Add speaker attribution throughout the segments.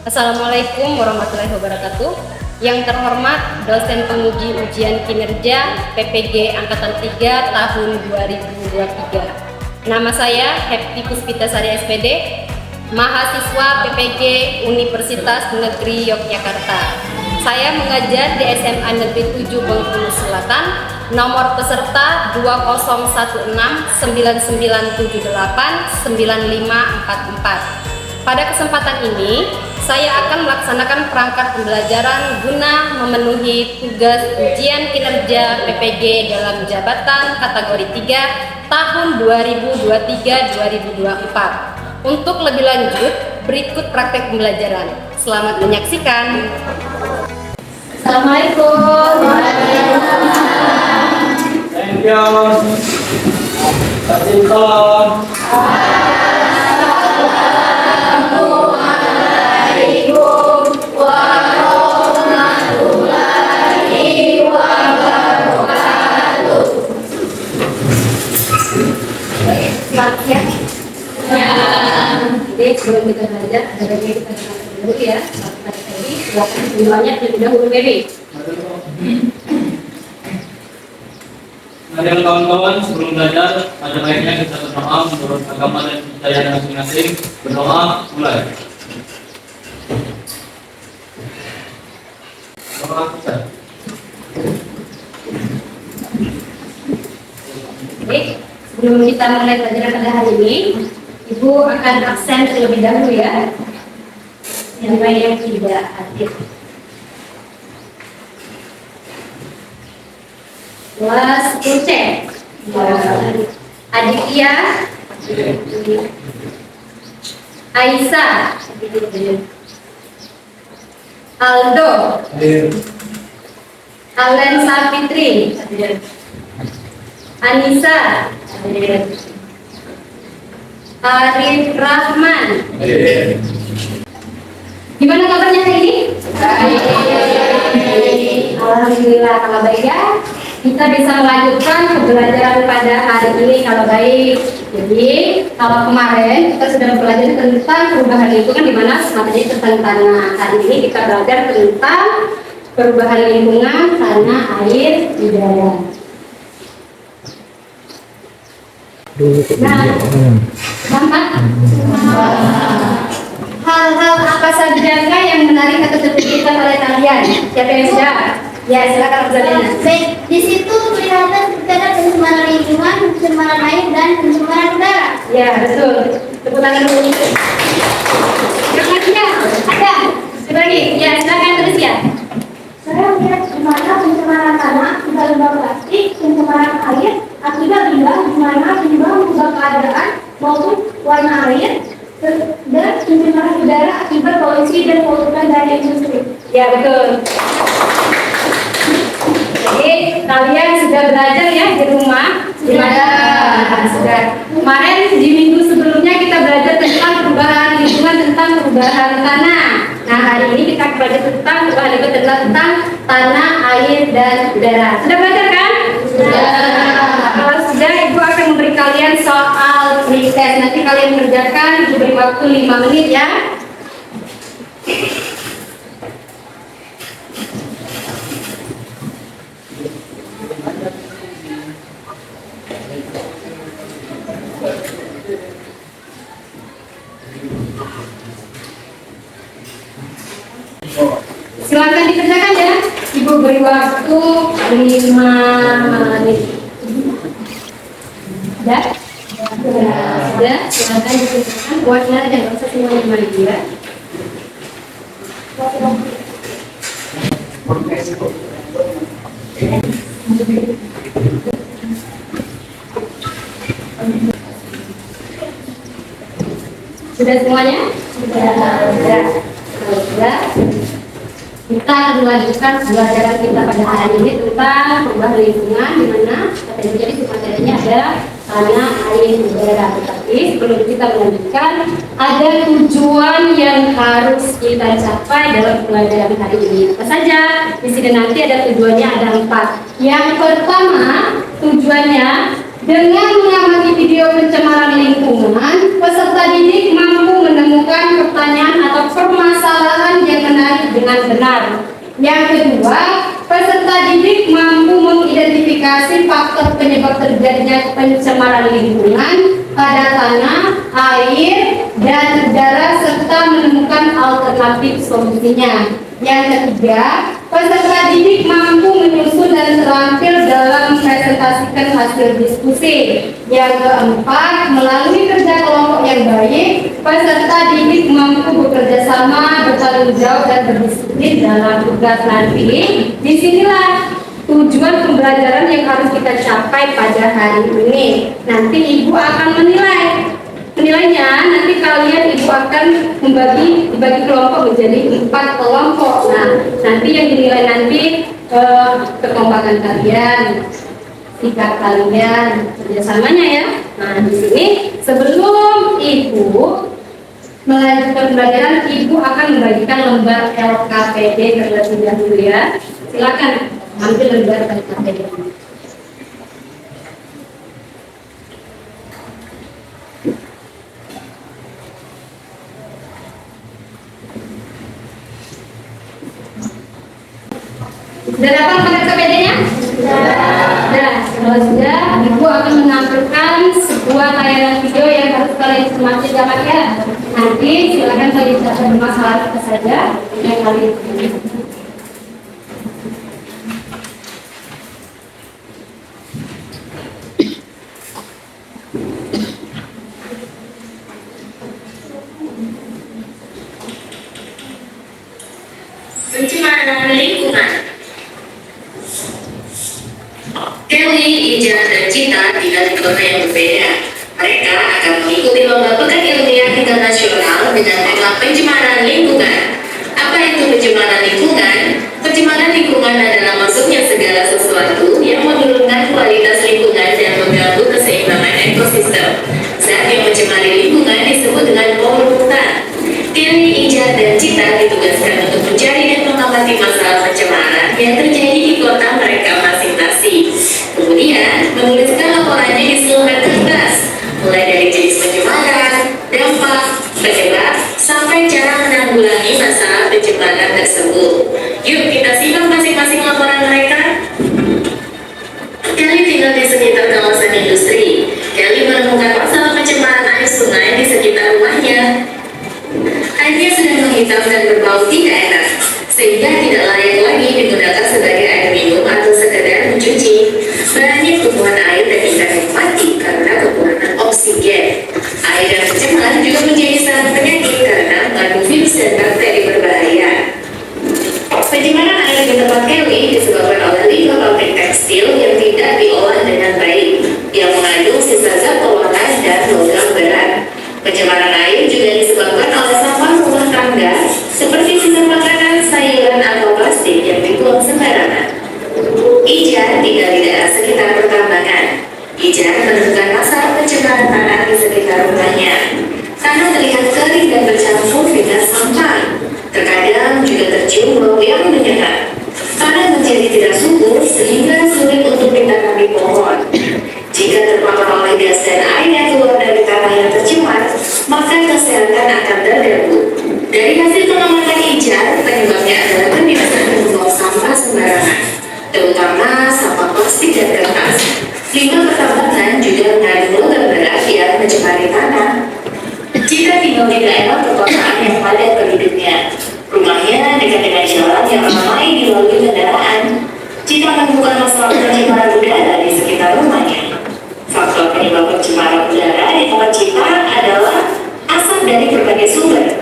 Speaker 1: Assalamualaikum warahmatullahi wabarakatuh. Yang terhormat dosen penguji ujian kinerja PPG Angkatan 3 tahun 2023. Nama saya Hepti Puspitasari SPD, mahasiswa PPG Universitas Negeri Yogyakarta. Saya mengajar di SMA Negeri 7 Bengkulu Selatan, nomor peserta 201699789544. Pada kesempatan ini, saya akan melaksanakan perangkat pembelajaran guna memenuhi tugas ujian kinerja PPG dalam jabatan kategori 3 tahun 2023-2024. Untuk lebih lanjut, berikut praktek pembelajaran. Selamat menyaksikan. Assalamualaikum.
Speaker 2: Thank you. Terima
Speaker 1: Jadi sebelum kita belajar, ada baiknya kita dengarkan dulu ya. Tadi silakan semuanya terlebih dahulu, Baby.
Speaker 2: Mari kawan-kawan, sebelum belajar, ada baiknya kita berdoa menurut agama dan kepercayaan masing-masing. Berdoa, mulai. Doa kita.
Speaker 1: Baik, sebelum kita mulai pelajaran pada hari ini, Ibu akan absen terlebih dahulu ya. Yang lain yang tidak hadir. Kelas 10C. Aditya, Aisyah, Aldo, Alensa Fitri, Anissa, Arif Rahman. Gimana kabarnya hari ini? Baik. Alhamdulillah kalau baik ya. Kita bisa melanjutkan pembelajaran pada hari ini kalau baik. Jadi kalau kemarin kita sudah belajar tentang perubahan lingkungan di mana materinya tentang tanah. Hari ini kita belajar tentang perubahan lingkungan tanah, air, udara. Nah, Muhammad, hal-hal apa saja yang menarik atau terpikirkan oleh kalian? Siapa yang sudah? Ya, silakan berjalan.
Speaker 3: Baik, di situ kelihatan secara pencemaran lingkungan, pencemaran air, dan pencemaran udara.
Speaker 1: Ya, betul. Tepuk tangan dulu. Yang lainnya ada? Lagi? Ya, silakan terus ya.
Speaker 3: Saya melihat gimana pencemaran tanah akibat limbah plastik, pencemaran air akibat limbah di mana limbah mengubah keadaan maupun warna air, dan pencemaran udara akibat polusi dan polutan dari industri.
Speaker 1: Ya, betul. Jadi kalian sudah belajar ya di rumah? Gimana? Sudah. Kemarin di minggu sebelumnya kita belajar tentang perubahan lingkungan, tentang perubahan tanah. Nah, hari ini kita belajar tentang perubahan lingkungan tentang tanah, air, dan udara. Sudah belajar kan? Sudah. Kalau sudah, Ibu akan memberi kalian soal pretest. Nanti kalian mengerjakan, Ibu beri waktu 5 menit ya. Silakan dikerjakan ya. Ibu beri waktu 5 menit. Sudah? Sudah. Silakan dikerjakan. Buatnya jangan usah semuanya lagi ya. Sudah semuanya? Sudah. Sudah. Kita akan melanjutkan pembelajaran kita pada hari ini tentang perubahan lingkungan, di mana katanya jadi materinya ada tanah, air, udara. Tetapi sebelum kita melanjutkan, ada tujuan yang harus kita capai dalam pembelajaran hari ini. Apa saja? Di sini nanti ada tujuannya, ada 4. Yang pertama, tujuannya dengan mengamati video pencemaran lingkungan, peserta didik mampu menemukan pertanyaan atau permasalahan Yang kedua, peserta didik mampu mengidentifikasi faktor penyebab terjadinya pencemaran lingkungan pada tanah, air, dan udara serta menemukan alternatif solusinya. Yang ketiga, peserta didik mampu menyusun dan terampil dalam mempresentasikan hasil diskusi. Yang keempat, melalui kerja kelompok yang baik, peserta didik mampu bekerja sama, bertanggung jawab dan berdisiplin dalam tugas nanti. Disinilah tujuan pembelajaran yang harus kita capai pada hari ini. Nanti ibu akan menilai. Penilainya nanti kalian ibu akan dibagi kelompok menjadi 4 kelompok. Nah, nanti yang dinilai nanti kekompakan kalian, sikap kalian, kerjasamanya ya. Nah, di sini sebelum ibu melanjutkan pembelajaran, ibu akan membagikan lembar LKPD terlebih dahulu ya. Silakan ambil lembar LKPD. Sudah dapat lembar LKPD-nya? Sudah. Kalau sudah, ibu akan menampilkan sebuah tayangan video yang harus kalian cermati dapat ya. Nanti silakan bagi siapa bermasalah apa saja yang kalian pilih.
Speaker 4: Pencemaran lingkungan. Kelly, Ija, dan Cita tinggal di kota yang berbeda. Mereka akan mengikuti lomba pekan ilmiah tingkat nasional dengan tema pencemaran lingkungan. Apa itu pencemaran lingkungan? Pencemaran lingkungan adalah masuknya segala sesuatu yang menurunkan kualitas lingkungan dan mengganggu keseimbangan ekosistem. Zat yang mencemari lingkungan disebut dengan polutan. Kelly, Ija, dan Cita ditugaskan untuk mencari dan mengamati masalah pencemaran yang terjadi di kota mereka masing-masing. Kemudian, menuliskan laporannya di seluruh kertas, mulai dari jenis pencemaran, dampak, penyebab, sampai cara menanggulangi masalah pencemaran tersebut. Yuk kita simak masing-masing laporan mereka. Kelly tinggal di sekitar kawasan industri. Kelly menemukan masalah pencemaran air sungai di sekitar rumahnya. Airnya sudah menghitam dan berbau tidak enak, sehingga tidak layak lagi digunakan sebagai air minum atau sekedar mencuci. Banyak tumbuhan air dan ikan yang mati karena kekurangan oksigen. Air yang tercemar juga menjadi sarang penyakit karena mengandung virus dan bakteri berbahaya. Pencemaran air di tempat Kelly disebabkan oleh limbah pabrik tekstil yang tidak diolah dengan baik, yang mengandung sisa zat polutan dan logam berat. Pencemaran air juga disebabkan oleh sampah rumah tangga seperti sisa makanan, sayuran, atau plastik yang dibuang sembarangan. Ija tinggal di daerah sekitar pertambangan. Ija menemukan masalah pencemaran tanah di sekitar rumahnya. Tanah terlihat kering dan bercampur dengan sampah. Terkadang juga tercium bau yang menyengat. Tanah menjadi tidak subur sehingga sulit untuk ditanami pohon. Jika terpapar oleh gas dan air yang keluar dari tanah yang tercemar, maka kesehatan akan terganggu. Dari hasil pengamatan Ija, penyebabnya adalah kebiasaan membuang sampah sembarangan, terutama sampah plastik dan kertas. Limbah pertambangan juga mengandung logam berat yang mencemari tanah. Jika tinggal di daerah perkotaan yang padat penduduknya, rumahnya dekat dengan jalan yang ramai dilalui kendaraan, jika menemukan masalah pencemaran udara di sekitar rumahnya. Faktor penyebab pencemaran udara di tempat Cita adalah asap dari berbagai sumber.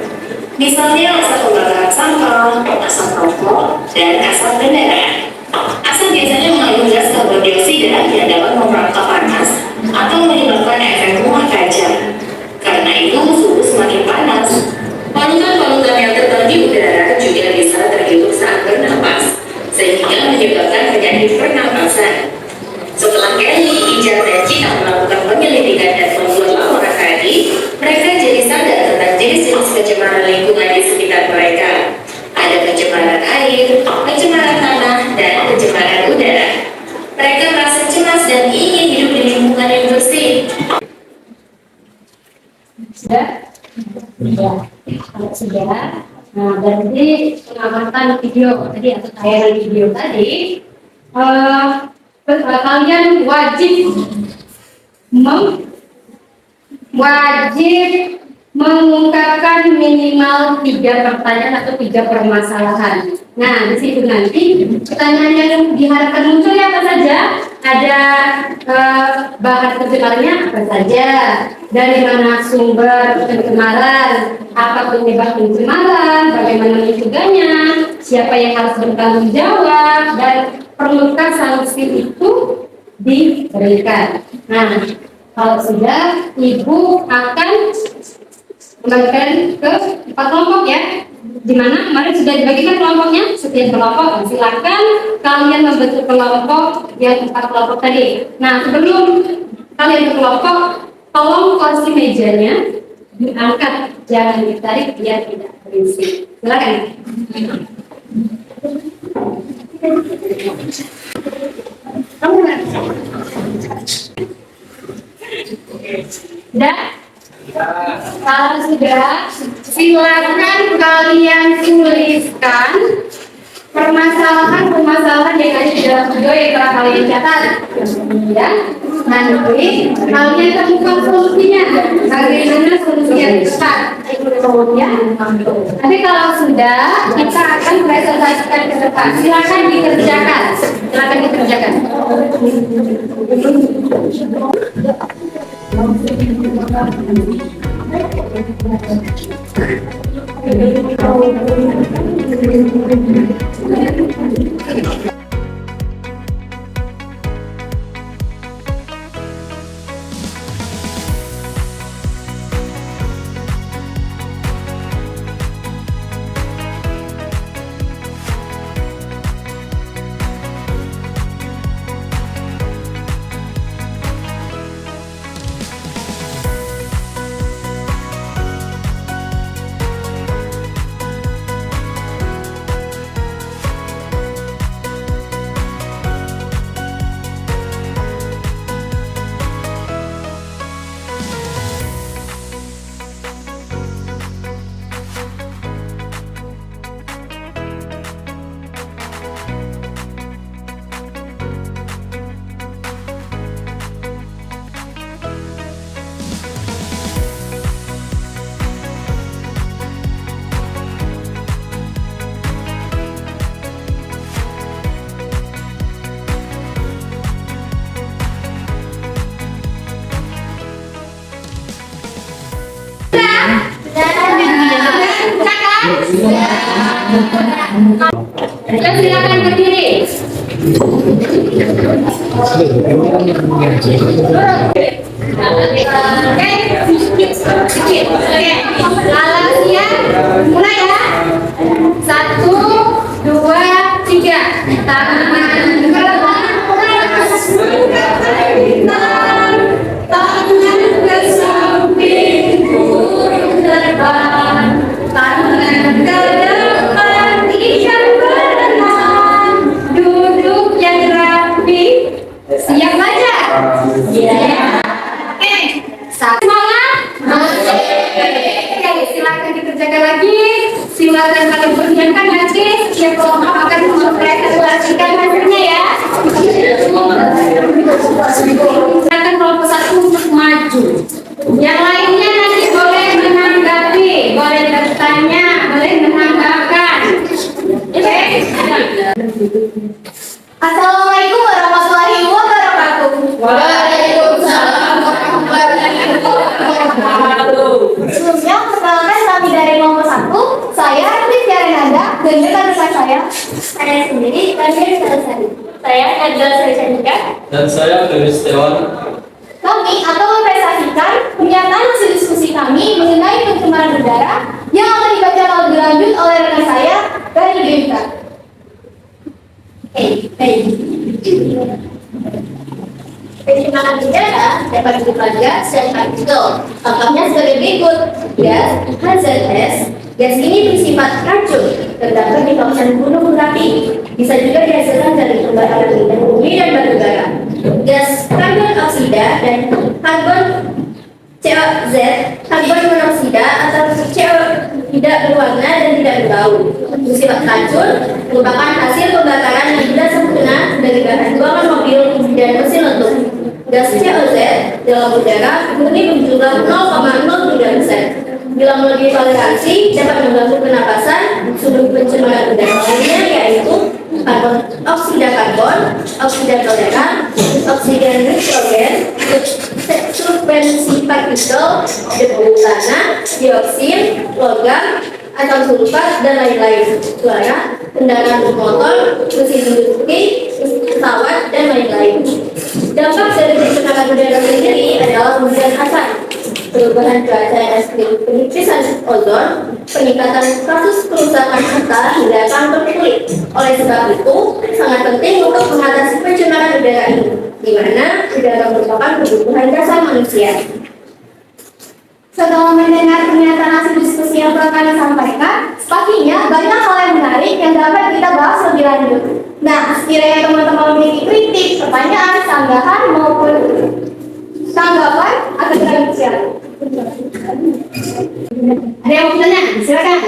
Speaker 4: Misalnya asap pembakaran sampah, asap rokok, dan asap kendaraan. Asap biasanya mengandung gas karbon dioksida yang dapat memperangkap panas atau menyebabkan efek rumah kaca. Karena itu suhu semakin panas. Polutan-polutan yang terbang di udara juga bisa terhirup saat bernapas, sehingga menyebabkan penyakit pernapasan. Setelah Kelly, Ija, dan Cita melakukan penyelidikan dan membuat laporan tadi, mereka jadi sadar tentang jenis-jenis pencemaran lingkungan di sekitar mereka. Ada pencemaran air, pencemaran tanah, dan pencemaran udara. Mereka merasa cemas dan ingin hidup di lingkungan yang bersih.
Speaker 1: Sudah? Sudah. Kalau sudah, Nah, dari pengamatan video tadi atau tayangan video tadi, kalian wajib mengungkapkan minimal 3 pertanyaan atau 3 permasalahan. Nah, di situ nanti pertanyaan yang diharapkan muncul ya apa saja? Ada bahan pencemarannya apa saja? Dari mana sumber pencemaran? Apa penyebab pencemaran? Bagaimana mencegahnya? Siapa yang harus bertanggung jawab? Dan perlukah sanksi itu diberikan? Nah, kalau sudah, Ibu akan membagikan ke 4 kelompok ya, dimana kemarin sudah dibagikan kelompoknya. Setiap kelompok silakan kalian membentuk kelompok yang 4 kelompok tadi. Nah, sebelum kalian berkelompok, tolong kursi mejanya diangkat, jangan ditarik biar tidak berisik. Silakan. Dah? Kalau sudah, silakan kalian tuliskan permasalahan yang ada di dalam video yang telah kalian catat. Kemudian nanti kalian temukan solusinya. Bagaimana solusi yang tepat? Kemudian nanti kalau sudah, kita akan presentasikan ke depan. Silakan dikerjakan. Silakan dikerjakan. Dan silakan berdiri. Lalasnya mulai ya. 1, 2, 3. Tangan ke atas, tangan ke samping, turun terbang, tangan ke depan, ikan berenang, duduk yang rapi. Siap baca? Ya. Oke, semangat. Oke, silakan dikerjakan lagi. Silakan kalian perlihatkan nanti setiap kelompok akan mempresentasikan hasilnya ya. Silakan kelompok 1 untuk maju. Yang lainnya nanti boleh menanggapi, boleh bertanya, boleh menambahkan. Oke?
Speaker 3: Assalamualaikum warahmatullahi wabarakatuh.
Speaker 1: Waalaikumsalam warahmatullahi wabarakatuh.
Speaker 3: Sebelumnya, perkenalkan kami dari nomor 1, saya Rizky Renanda, dan rekan-rekan saya sendiri, Daniel Salasari. Saya Angela Sarisandika.
Speaker 2: Dan saya Garis Tewan.
Speaker 3: Kami akan mempresentasikan pernyataan hasil diskusi kami mengenai pencemaran udara yang akan dibaca lebih lanjut oleh rekan saya, Gani Devika. Pencemaran udara dapat dipelajari secara praktikal. Contohnya sebagai berikut: gas hazardous. Gas ini bersifat racun, terdapat di kawasan gunung berapi. Bisa juga dihasilkan dari pembakaran minyak bumi dan batu bara. Gas karbon oksida dan karbon COZ, karbon monoksida atau CO tidak berwarna dan tidak berbau. Bersifat racun, merupakan hasil pembakaran yang tidak sempurna dari bahan buangan mobil dan mesin letup. Gas CO2 dalam udara murni berjumlah 0,03%. Bila melebihi toleransi dapat mengganggu pernapasan. Sumber pencemaran udara lainnya yaitu oksida karbon, oksida toleran, oksida nitrogen, substansi partikel, debu tanah, dioksin, logam, atom sulfat, dan lain-lain. Suara kendaraan bermotor, mesin industri, pesawat, dan lain-lain. Dampak dari pencemaran udara sendiri adalah hujan asap, perubahan cuaca yang ekstrim, penipisan ozon, peningkatan kasus kerusakan mata hingga kanker kulit. Oleh sebab itu, sangat penting untuk mengatasi pencemaran udara ini, di mana udara merupakan kebutuhan dasar manusia.
Speaker 1: Setelah mendengar pernyataan hasil diskusi yang telah kami sampaikan, pastinya banyak hal yang menarik yang dapat kita bahas lebih lanjut. Nah, sekiranya teman-teman memiliki kritik, pertanyaan, sanggahan, maupun tanggapan, akan kami silakan. Ada yang mau bertanya? Silakan.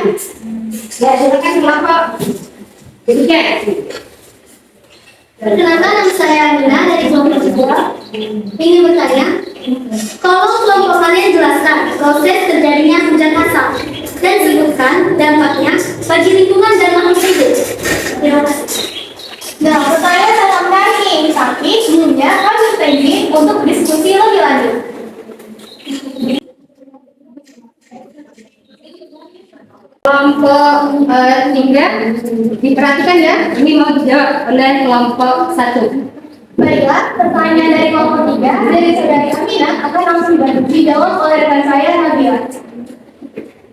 Speaker 1: Ya, silakan kelompok. Berikutnya.
Speaker 3: Perkenalkan, nama saya Amina dari kelompok kedua. Ingin bertanya, tolong kelompok kalian jelaskan proses terjadinya hujan asap dan sebutkan dampaknya bagi lingkungan dan makhluk hidup. Terima kasih.
Speaker 1: Nah, pertanyaan sangat menarik nih, tapi sebelumnya kami ingin untuk diskusi lebih lanjut. Kelompok 3 diperhatikan ya, ini mau dijawab oleh kelompok 1.
Speaker 3: Baiklah, pertanyaan dari kelompok 3 dari saudari Amina akan langsung dijawab oleh rekan saya Nabila.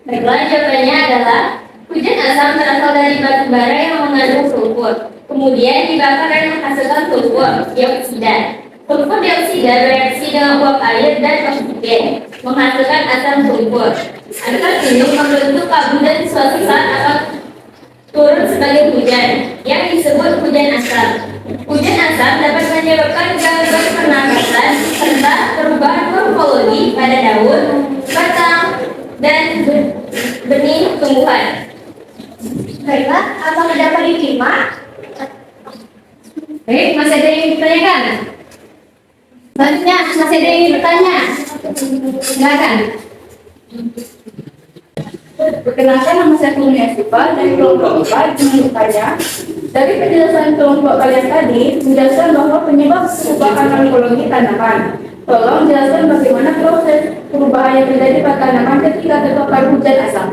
Speaker 5: Baiklah, jawabannya adalah hujan asam berasal dari batu bara yang mengandung sulfur. Kemudian dibakar dan menghasilkan sulfur dioksida. Sulfur dioksida bereaksi dengan uap air dan oksigen, menghasilkan asam sulfur. Asam ini membentuk kabut dan suatu saat akan turun sebagai hujan, yang disebut hujan asam. Hujan asam dapat menyebabkan gangguan pernapasan serta perubahan morfologi pada daun, batang, dan benih tumbuhan.
Speaker 3: Baiklah, apakah dapat diterima?
Speaker 1: Baik, masih ada yang ditanyakan? Selanjutnya, masih ada yang bertanya? Silakan.
Speaker 6: Perkenalkan, nama saya Kurnia Siva dari kelompok 4 dengan bertanya. Dari penjelasan kelompok kalian tadi, menjelaskan bahwa penyebab perubahan morfologi tanaman. Tolong jelaskan bagaimana proses perubahan yang terjadi pada tanaman ketika terpapar hujan asam.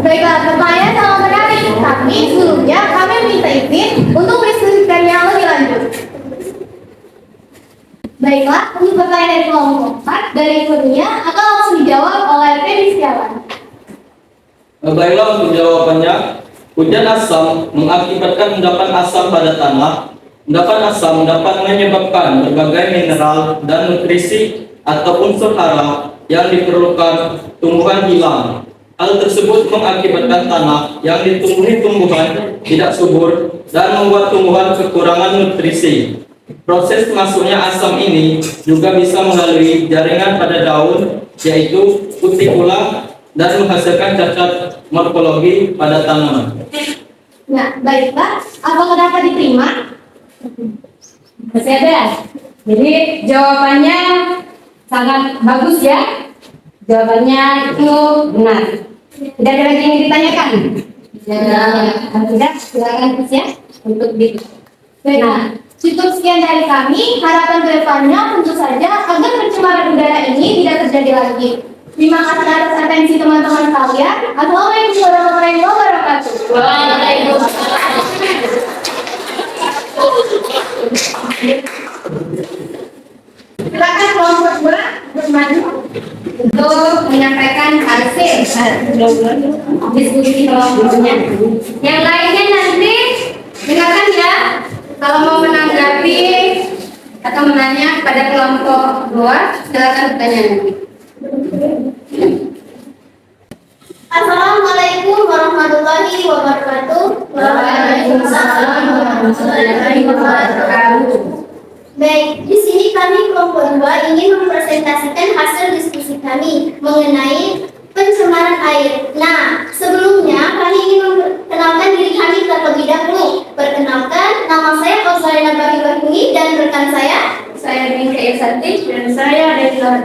Speaker 1: Baiklah, pertanyaan sangat menarik, tapi sebelumnya kami minta izin untuk mendiskusikannya lebih lanjut.
Speaker 3: Baiklah, untuk pertanyaan dari kelompok 4 dari Kurnia akan langsung dijawab oleh Feby Setiawan.
Speaker 2: Baiklah, untuk jawabannya, hujan asam mengakibatkan endapan asam pada tanah. Endapan asam dapat menyebabkan berbagai mineral dan nutrisi atau unsur hara yang diperlukan tumbuhan hilang. Hal tersebut mengakibatkan tanah yang ditumbuhi tumbuhan tidak subur dan membuat tumbuhan kekurangan nutrisi. Proses masuknya asam ini juga bisa melalui jaringan pada daun, yaitu kutikula, dan menghasilkan cacat morfologi pada tanaman.
Speaker 3: Nah, baiklah, apakah dapat diterima?
Speaker 1: Masih ada? Jadi jawabannya sangat bagus ya. Jawabannya itu benar. Tidak ada lagi yang ditanyakan? Kalau tidak, silakan Gus ya untuk di.
Speaker 3: Baiklah, cukup sekian dari kami. Harapan kedepannya tentu saja agar pencemaran udara ini tidak terjadi lagi. Terima kasih atas atensi teman-teman kalian. Assalamualaikum warahmatullahi wabarakatuh.
Speaker 5: Waalaikumsalam.
Speaker 1: Silakan kelompok 2 bermaju untuk menyampaikan hasil diskusi kelompoknya. Yang lainnya nanti dengarkan ya. Kalau mau menanggapi atau menanya kepada kelompok 2, silakan bertanya nanti.
Speaker 3: Assalamualaikum warahmatullahi wabarakatuh.
Speaker 1: Waalaikumsalam warahmatullahi wabarakatuh.
Speaker 3: Baik, di sini kami kelompok 2 ingin mempresentasikan hasil diskusi kami mengenai pencemaran air. Nah,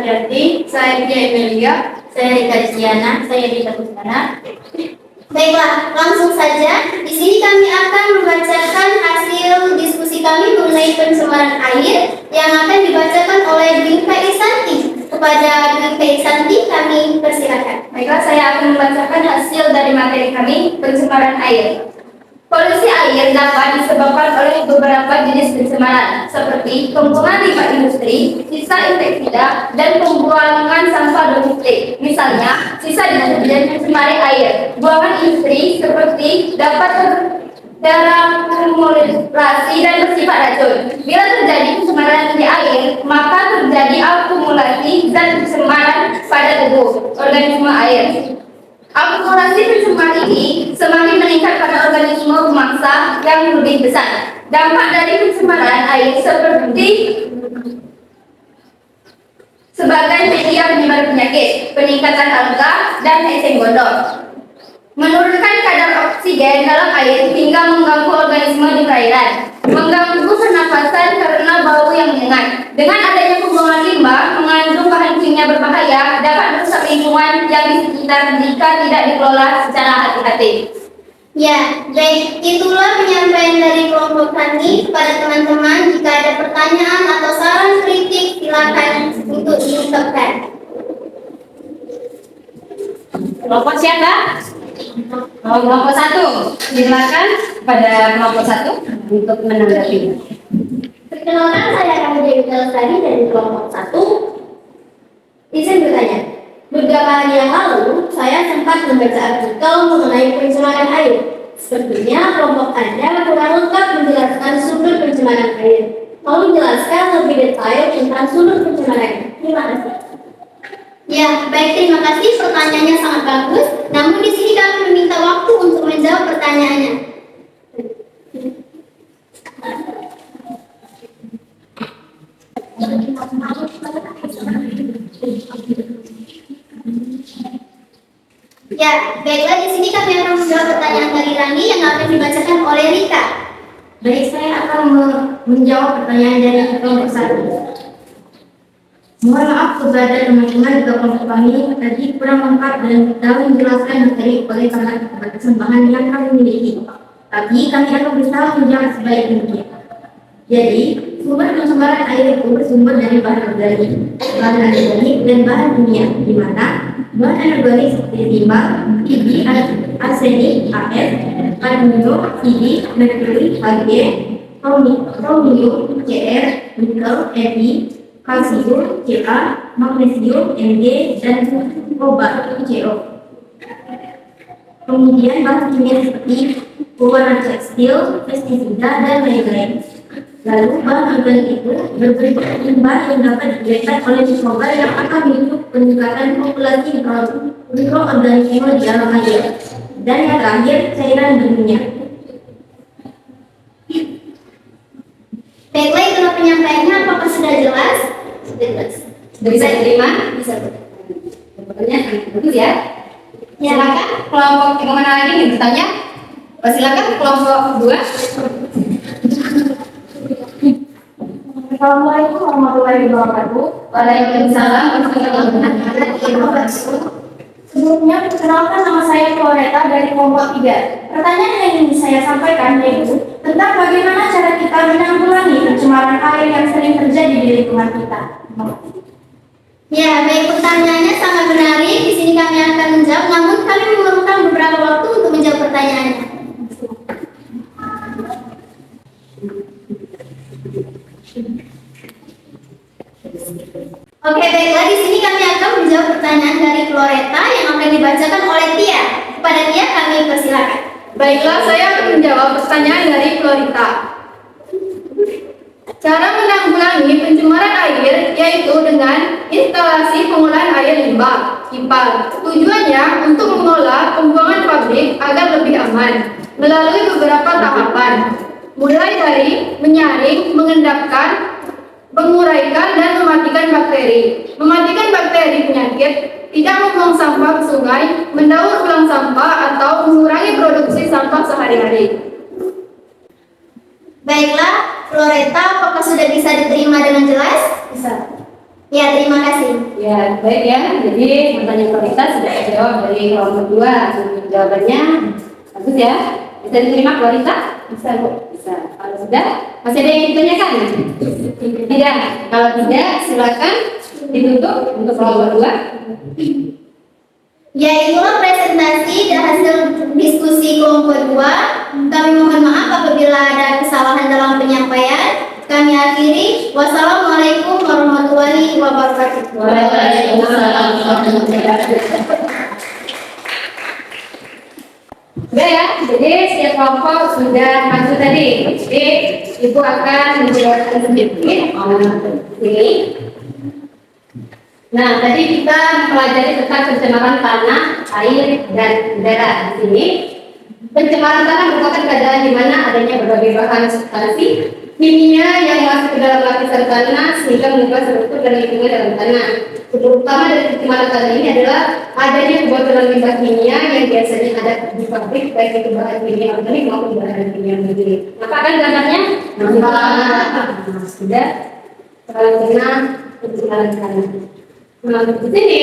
Speaker 6: Jati, saya Tia Emilia,
Speaker 5: Saya Rika Ciana, saya Rika Kusana.
Speaker 3: Baiklah, langsung saja. Di sini kami akan membacakan hasil diskusi kami mengenai pencemaran air yang akan dibacakan oleh Dwi Isanti. Kepada Dwi Isanti kami persilakan.
Speaker 6: Baiklah, saya akan membacakan hasil dari materi kami, pencemaran air. Polusi air dapat disebabkan oleh beberapa jenis pencemaran, seperti pembuangan limbah industri, sisa insektisida, dan pembuangan sampah domestik. Misalnya, sisa deterjen mencemari air. Buangan industri seperti dapat terakumulasi dan bersifat racun. Bila terjadi pencemaran di air, maka terjadi akumulasi zat pencemaran pada tubuh organisme air. Akumulasi pencemar ini semakin meningkat pada organisme pemangsa yang lebih besar. Dampak dari pencemaran air seperti sebagai media penyebar penyakit, peningkatan alga, dan eceng gondok. Menurunkan kadar oksigen dalam air hingga mengganggu organisme di perairan. Mengganggu pernafasan karena bau yang menyengat. Dengan adanya pembuangan limbah mengandung bahan kimia berbahaya dapat merusak lingkungan yang di sekitar jika tidak dikelola secara hati-hati.
Speaker 3: Ya, baik. Itulah penyampaian dari kelompok kami kepada teman-teman. Jika ada pertanyaan atau saran kritik, silakan untuk diungkapkan.
Speaker 1: Kelompok siapa? Kelompok 1. Silakan pada kelompok 1 untuk menanggapi.
Speaker 3: Perkenalkan, saya akan menjadi Lestari dari kelompok 1. Izin bertanya. Beberapa hari yang lalu, saya sempat membaca artikel mengenai pencemaran air. Sepertinya kelompok Anda kurang lengkap menjelaskan sumber pencemaran air. Mau menjelaskan lebih detail tentang sumber pencemaran. Terima kasih. Ya, baik, terima kasih. Pertanyaannya sangat bagus. Namun di sini kami meminta waktu untuk menjawab pertanyaannya. Ya, baiklah, di sini kami akan menjawab pertanyaan dari Rani yang akan dibacakan oleh Rika.
Speaker 1: Baik, saya akan menjawab pertanyaan dari kelompok 1. Mohon maaf kepada teman-teman di kelompok kami tadi kurang lengkap dan dalam menjelaskan materi oleh karena keterbatasan bahan yang kami miliki. Tapi kami akan berusaha menjawab sebaik mungkin. Jadi, sumber pencemaran air itu bersumber dari bahan organik, dan bahan kimia, di mana bahan anorganik seperti limbah, Ib, arsenik, As, aluminium, Cd, merkuri, Hg, krominium, Cr, nikel, Fe, kalsium, Ca, magnesium, Mg, dan kobalt, Co. Kemudian bahan kimia seperti pewarna tekstil, pestisida, dan lain-lain. Lalu bahan organik itu berbentuk limbah yang dapat dibiarkan oleh mikroba yang akan memicu peningkatan populasi mikroorganisme di alam air. Dan yang terakhir, cairan di minyak.
Speaker 3: Baiklah, itulah penyampaiannya. Apakah sudah jelas? Sudah jelas.
Speaker 1: Bisa diterima?
Speaker 3: Bisa.
Speaker 1: Jawabannya bagus ya.
Speaker 3: Ya.
Speaker 1: Silakan kelompok yang mana lagi yang bertanya? Silakan kelompok 2.
Speaker 6: Assalamualaikum warahmatullahi wabarakatuh.
Speaker 1: Waalaikumsalam warahmatullahi wabarakatuh.
Speaker 6: Sebelumnya, perkenalkan, nama saya Floreta dari kelompok 3. Pertanyaan yang ingin saya sampaikan yaitu tentang bagaimana cara kita menanggulangi pencemaran air yang sering terjadi di lingkungan kita.
Speaker 3: Ya, baik, pertanyaannya sangat menarik. Di sini kami akan menjawab, namun kami memerlukan beberapa waktu untuk menjawab pertanyaannya. Oke, baiklah, di sini kami akan menjawab pertanyaan dari Floreta yang akan dibacakan oleh Tia. Kepada Tia kami persilakan.
Speaker 6: Baiklah, saya akan menjawab pertanyaan dari Florita. Cara menanggulangi pencemaran air yaitu dengan instalasi pengolahan air limbah (IPAL). Tujuannya untuk mengolah pembuangan pabrik agar lebih aman melalui beberapa tahapan, mulai dari menyaring, mengendapkan, menguraikan, dan mematikan bakteri. Mematikan bakteri penyakit, tidak membuang sampah ke sungai, mendaur ulang sampah, atau mengurangi produksi sampah sehari-hari.
Speaker 3: Baiklah, Floreta, apakah sudah bisa diterima dengan jelas?
Speaker 6: Bisa.
Speaker 3: Ya, terima kasih.
Speaker 1: Ya, baik ya. Jadi pertanyaan kualitas sudah terjawab dari kelompok 2. Jawabannya bagus ya. Bisa diterima kualitas? Bisa, Bu. Bisa. Kalau sudah, masih ada yang ditanyakan? Tidak. Kalau tidak, silakan ditutup untuk kelompok 2.
Speaker 3: Ya, itulah presentasi dan hasil diskusi kelompok 2. Kami mohon maaf apabila ada kesalahan dalam penyampaian. Kami akhiri. Wassalamualaikum warahmatullahi wabarakatuh.
Speaker 1: Waalaikumsalam warahmatullahi wabarakatuh. Sudah ya, jadi setiap kelompok sudah masuk tadi. Jadi Ibu akan menjelaskan sedikit ini. Nah, tadi kita mempelajari tentang pencemaran tanah, air, dan udara di sini. Pencemaran tanah merupakan keadaan di mana adanya berbagai bahan substansi kimia yang masuk ke dalam lapisan tanah sehingga mengubah struktur dan lingkungan dalam tanah. Sumber utama dari pencemaran tanah ini adalah adanya kebocoran limbah kimia yang biasanya ada di pabrik, baik itu bahan kimia organik maupun bahan kimia organik. Apa kan gambarnya? Sudah terkena pencemaran tanah. Nah, di sini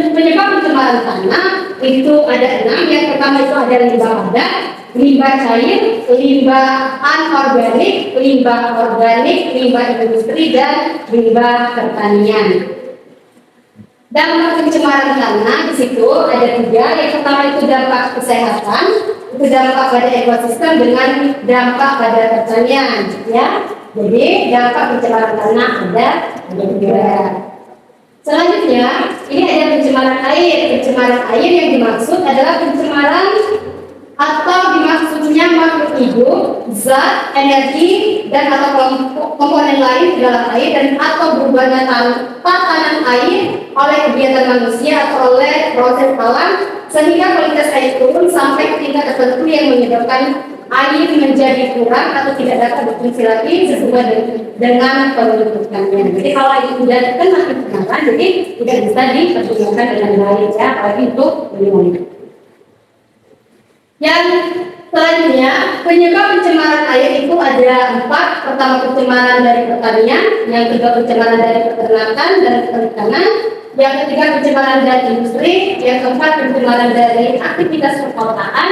Speaker 1: penyebab pencemaran tanah itu ada 6. Yang pertama itu ada limbah padat, limbah cair, limbah anorganik, limbah organik, limbah industri, dan limbah pertanian. Dampak pencemaran tanah di situ ada 3. Yang pertama itu dampak kesehatan, itu dampak pada ekosistem dengan dampak pada pertanian, ya. Jadi dampak pencemaran tanah ada 3. Selanjutnya, ini ada pencemaran air. Pencemaran air yang dimaksud adalah pencemaran atau dimaksudnya makhluk hidup, zat, energi, dan atau komponen lain di dalam air dan atau berubahnya tatanan air oleh kegiatan manusia atau oleh proses alam sehingga kualitas air turun sampai ke tingkat tertentu yang menyebabkan air menjadi kurang atau tidak dapat berfungsi lagi sesuai dengan peruntukannya. Jadi kalau air tidak terkena pencemaran, jadi tidak bisa dipergunakan dengan baik ya, apalagi untuk minum. Yang selanjutnya, penyebab pencemaran air itu ada 4. Pertama, pencemaran dari pertanian. Yang kedua, pencemaran dari peternakan dan perikanan. Yang ketiga, pencemaran dari industri. Yang keempat, pencemaran dari aktivitas perkotaan.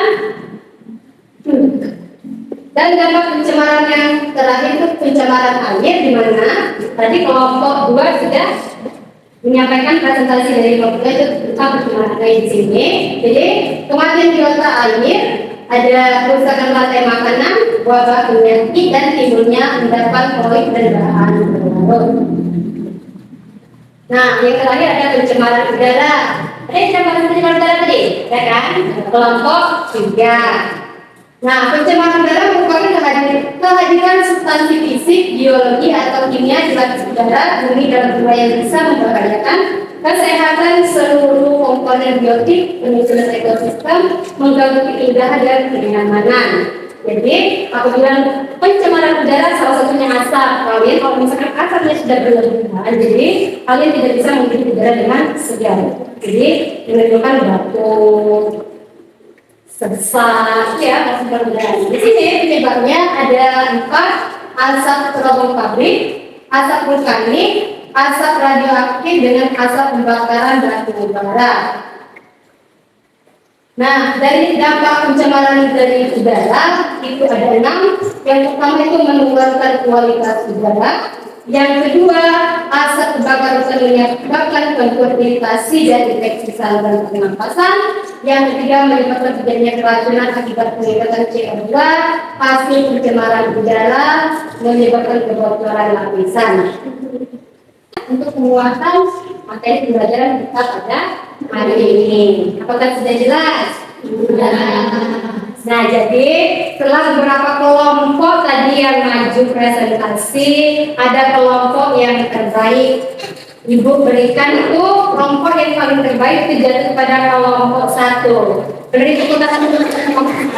Speaker 1: Dan dampak pencemaran yang terakhir itu pencemaran air, di mana tadi kelompok 2 sudah menyampaikan presentasi dari kelompok itu tentang pencemaran air di sini. Jadi kematian biota air, ada kerusakan rantai makanan, wabah penyakit, dan timbulnya endapan fluid dan bahan berlarut. Nah, yang terakhir ada pencemaran udara. Pencemaran udara tadi, ya kan? Kelompok 3. Nah, pencemaran udara merupakan kehadiran substansi fisik, biologi, atau kimia di lapis udara, bumi dalam jumlah yang bisa membahayakan kesehatan seluruh komponen biotik, penyusunan ekosistem, mengganggu keindahan dan kenyamanan. Jadi, apabila pencemaran udara salah satunya asap, kalau misalkan asapnya sudah berlebihan, jadi kalian tidak bisa menghirup udara dengan segar. Jadi, menimbulkan batuk, sesak, ya, asap udara. Di sini penyebabnya ada 4: asap cerobong pabrik, asap vulkanik, asap radioaktif, dengan asap pembakaran batu bara. Nah, dari dampak pencemaran dari udara itu ada 6. Yang pertama itu menurunkan kualitas udara. Yang kedua, asap kebakaran menyebabkan kontaminasi dan infeksi saluran pernapasan. Yang ketiga, menyebabkan terjadinya keracunan akibat peningkatan CO2. Hasil pencemaran udara menyebabkan kebocoran lapisan. Untuk penguatan materi pembelajaran kita pada hari ini, apakah sudah jelas? Nah, jadi setelah beberapa kelompok tadi yang maju presentasi, ada kelompok yang terbaik. Ibu berikan itu kelompok yang paling terbaik itu jatuh kepada kelompok 1. Beri tepuk tangan untuk kelompok 1.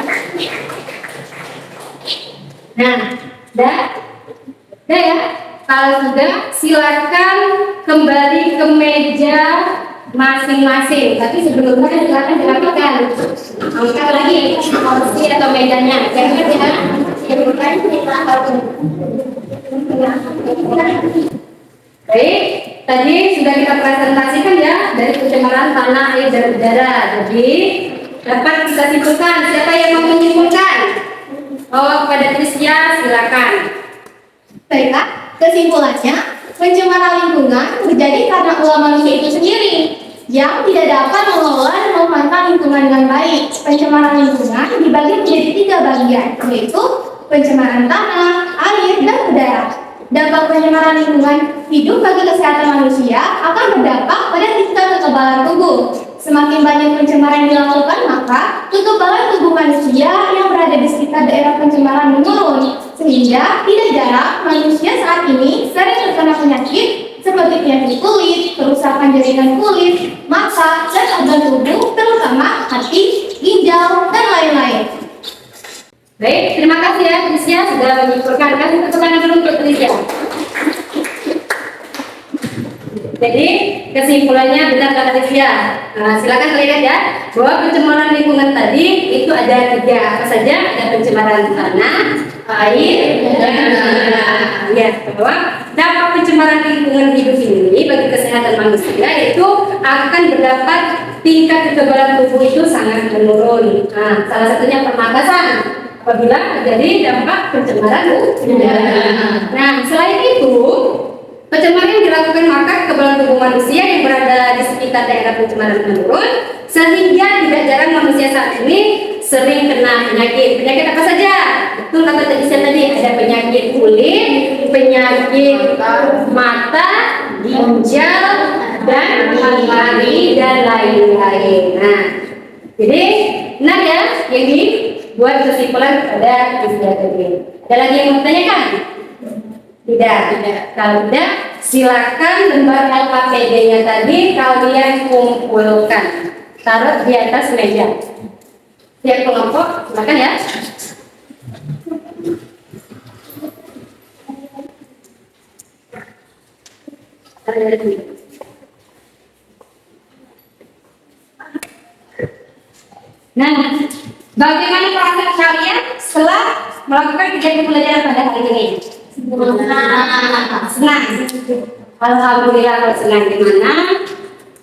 Speaker 1: Nah, dah ya. Kalau sudah, silakan kembali ke meja masing-masing. Tapi sebelumnya silakan dirapikan. Angkat lagi kursi atau mejanya. Jangan ya. Baik. tadi sudah kita presentasikan ya dari pencemaran tanah, air, dan udara. Jadi dapat kita simpulkan. Siapa yang mau menyimpulkan? Oh, kepada Trisya silakan.
Speaker 3: Baiklah, kesimpulannya, pencemaran lingkungan terjadi karena ulah manusia itu sendiri yang tidak dapat mengelola dan memanfaatkan lingkungan dengan baik. Pencemaran lingkungan dibagi menjadi 3 bagian, yaitu pencemaran tanah, air, dan udara. Dampak pencemaran lingkungan hidup bagi kesehatan manusia akan berdampak pada tingkat kekebalan tubuh. Semakin banyak pencemaran yang dilakukan, maka kekebalan tubuh manusia yang berada di sekitar daerah pencemaran menurun. Sehingga tidak jarang manusia saat ini sering terkena penyakit seperti penyakit kulit, kerusakan jaringan kulit, mata, dan organ tubuh, terutama hati, ginjal, dan lain-lain.
Speaker 1: Baik, terima kasih ya Trisya sudah menyimpulkan. Kasih tepuk tangan dulu untuk Trisya. Jadi kesimpulannya benar kata Trisya. Nah, silakan lihat ya bahwa pencemaran lingkungan tadi itu ada 3 apa saja? Ada pencemaran tanah, air, dan udara. Ya, bahwa dampak pencemaran lingkungan hidup ini bagi kesehatan manusia itu akan berdampak tingkat kekebalan tubuh itu sangat menurun. Nah, salah satunya pernapasan apabila terjadi dampak pencemaran udara. Nah, selain itu pencemaran yang dilakukan maka kekebalan tubuh manusia yang berada di sekitar daerah pencemaran menurun, sehingga tidak jarang manusia saat ini sering kena penyakit. Penyakit apa saja? Betul kata Trisya tadi, ada penyakit kulit, penyakit mata, ginjal, dan paru-paru dan lain-lain. Nah, jadi benar ya yang dibuat kesimpulan kepada Trisya tadi. Ada lagi yang mau tanyakan? Tidak. Kalau tidak, silakan lembar LKPD-nya tadi kalian kumpulkan, taruh di atas meja. Tiap kelompok, silakan ya. Nah, bagaimana perasaan kalian setelah melakukan kegiatan pembelajaran pada hari ini? Senang. Alhamdulillah kalau senang. Gimana?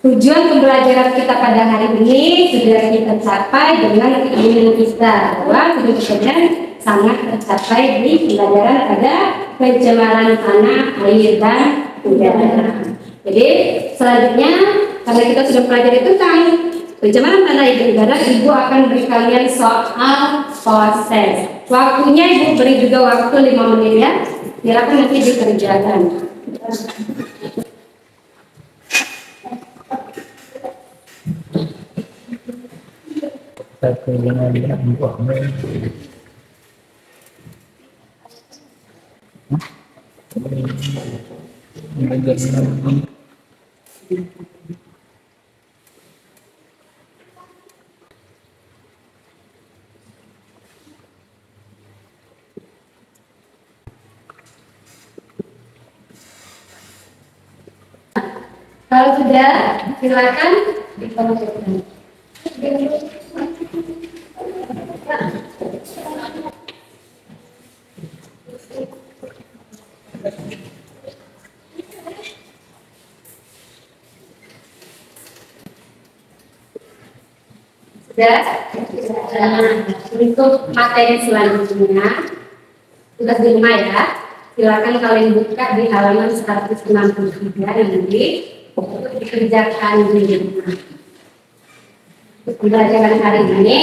Speaker 1: Tujuan pembelajaran kita pada hari ini sudah kita capai dengan keinginan kita bahwa tujuan kita sangat tercapai di pembelajaran pada pencemaran tanah, air, dan udara. Jadi selanjutnya karena kita sudah pelajari tentang pencemaran tanah, air, dan udara, Ibu akan beri kalian soal proses. Waktunya Ibu beri juga waktu 5 menit ya. Silakan nanti dikerjakan. Kalau sudah, silakan dikerjakan. Untuk materi selanjutnya tugas di rumah ya, silakan kalian buka di halaman 163 nanti untuk dikerjakan di rumah. Untuk pembelajaran hari ini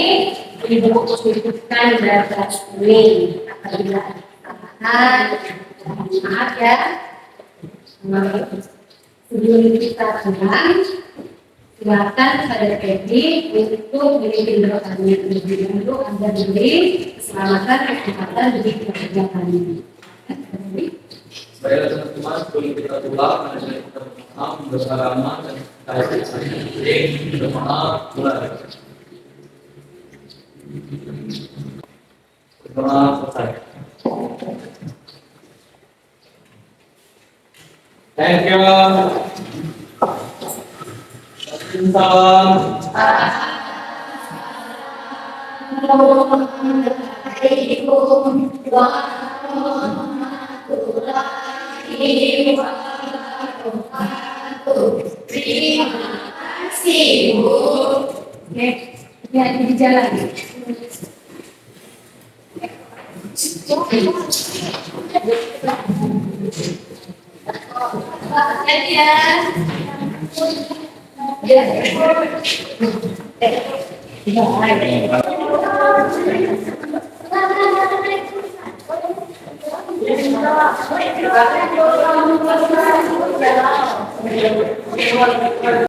Speaker 1: Ibu cukupkan berapa ini apabila ada kesalahan, maaf ya. Sebelum kita pulang, silakan pada Peggy untuk memimpin doanya terlebih dahulu agar diberi keselamatan dan kesehatan di pekerjaan ini.
Speaker 2: Baiklah teman-teman, sebelum kita pulang, ada kita bermaaf, bersama dan kita bermaaf, mulai. Bermaaf, selesai. Thank you. Salam.
Speaker 3: Assalamualaikum warahmatullahi wabarakatuh.
Speaker 6: hati-hati di jalan.
Speaker 1: Hati ya.